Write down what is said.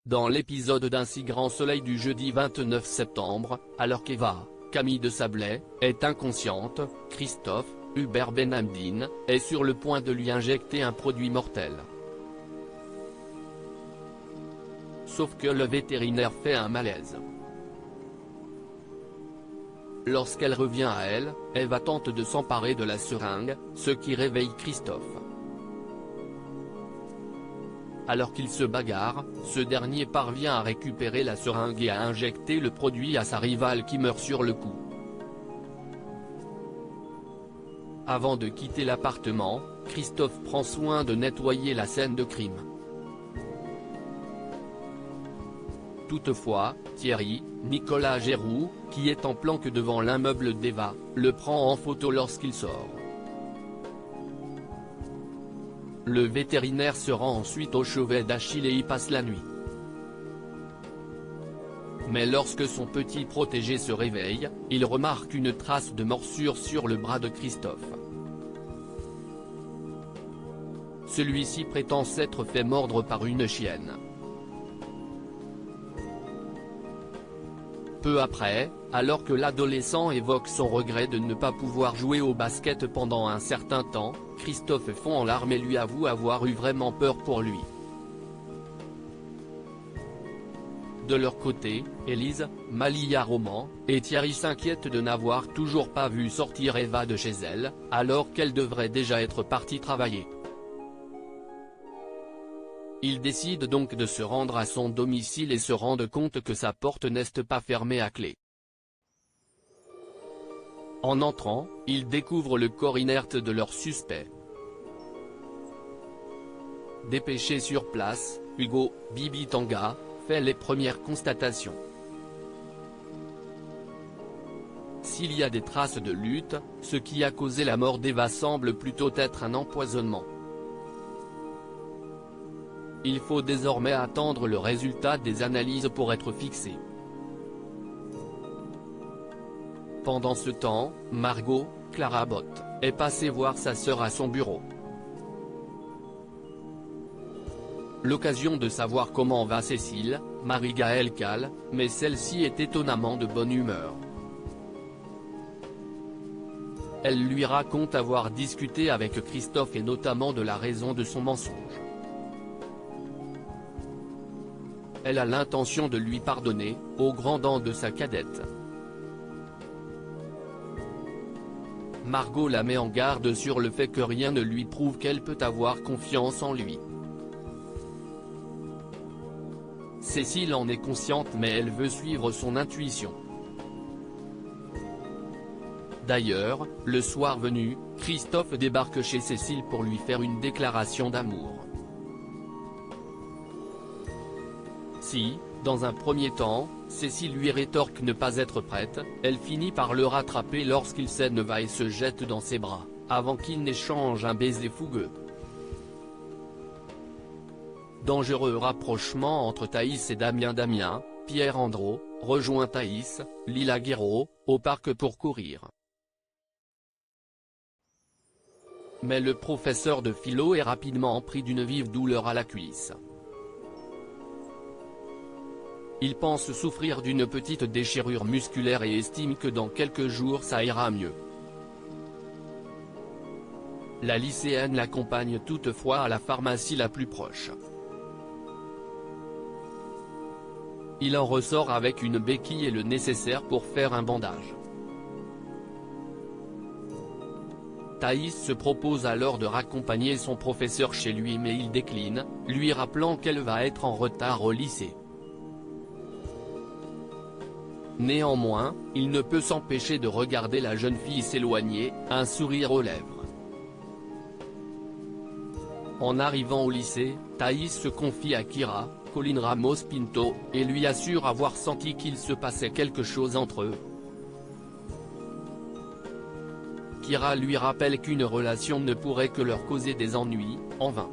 Dans l'épisode d'Un si grand soleil du jeudi 29 septembre, alors qu'Eva, Camille de Sablé, est inconsciente, Christophe, Hubert Benhamdine, est sur le point de lui injecter un produit mortel. Sauf que le vétérinaire fait un malaise. Lorsqu'elle revient à elle, Eva tente de s'emparer de la seringue, ce qui réveille Christophe. Alors qu'il se bagarre, ce dernier parvient à récupérer la seringue et à injecter le produit à sa rivale qui meurt sur le coup. Avant de quitter l'appartement, Christophe prend soin de nettoyer la scène de crime. Toutefois, Thierry, Nicolas Géroux, qui est en planque devant l'immeuble d'Eva, le prend en photo lorsqu'il sort. Le vétérinaire se rend ensuite au chevet d'Achille et y passe la nuit. Mais lorsque son petit protégé se réveille, il remarque une trace de morsure sur le bras de Christophe. Celui-ci prétend s'être fait mordre par une chienne. Peu après, alors que l'adolescent évoque son regret de ne pas pouvoir jouer au basket pendant un certain temps, Christophe fond en larmes et lui avoue avoir eu vraiment peur pour lui. De leur côté, Élise, Malia Roman, et Thierry s'inquiètent de n'avoir toujours pas vu sortir Eva de chez elle, alors qu'elle devrait déjà être partie travailler. Ils décident donc de se rendre à son domicile et se rendent compte que sa porte n'est pas fermée à clé. En entrant, ils découvrent le corps inerte de leur suspect. Dépêché sur place, Hugo, Bibi Tanga, fait les premières constatations. S'il y a des traces de lutte, ce qui a causé la mort d'Eva semble plutôt être un empoisonnement. Il faut désormais attendre le résultat des analyses pour être fixé. Pendant ce temps, Margot, Clara Bott, est passée voir sa sœur à son bureau. L'occasion de savoir comment va Cécile, Marie-Gaëlle cale, mais celle-ci est étonnamment de bonne humeur. Elle lui raconte avoir discuté avec Christophe et notamment de la raison de son mensonge. Elle a l'intention de lui pardonner, aux grands dents de sa cadette. Margot la met en garde sur le fait que rien ne lui prouve qu'elle peut avoir confiance en lui. Cécile en est consciente mais elle veut suivre son intuition. D'ailleurs, le soir venu, Christophe débarque chez Cécile pour lui faire une déclaration d'amour. Si, dans un premier temps, Cécile lui rétorque ne pas être prête, elle finit par le rattraper lorsqu'il cède va et se jette dans ses bras, avant qu'il n'échange un baiser fougueux. Dangereux rapprochement entre Thaïs et Damien. Pierre Andro, rejoint Thaïs, Lila Guéraud, au parc pour courir. Mais le professeur de philo est rapidement pris d'une vive douleur à la cuisse. Il pense souffrir d'une petite déchirure musculaire et estime que dans quelques jours ça ira mieux. La lycéenne l'accompagne toutefois à la pharmacie la plus proche. Il en ressort avec une béquille et le nécessaire pour faire un bandage. Thaïs se propose alors de raccompagner son professeur chez lui mais il décline, lui rappelant qu'elle va être en retard au lycée. Néanmoins, il ne peut s'empêcher de regarder la jeune fille s'éloigner, un sourire aux lèvres. En arrivant au lycée, Thaïs se confie à Kira, Colline Ramos Pinto, et lui assure avoir senti qu'il se passait quelque chose entre eux. Kira lui rappelle qu'une relation ne pourrait que leur causer des ennuis, en vain.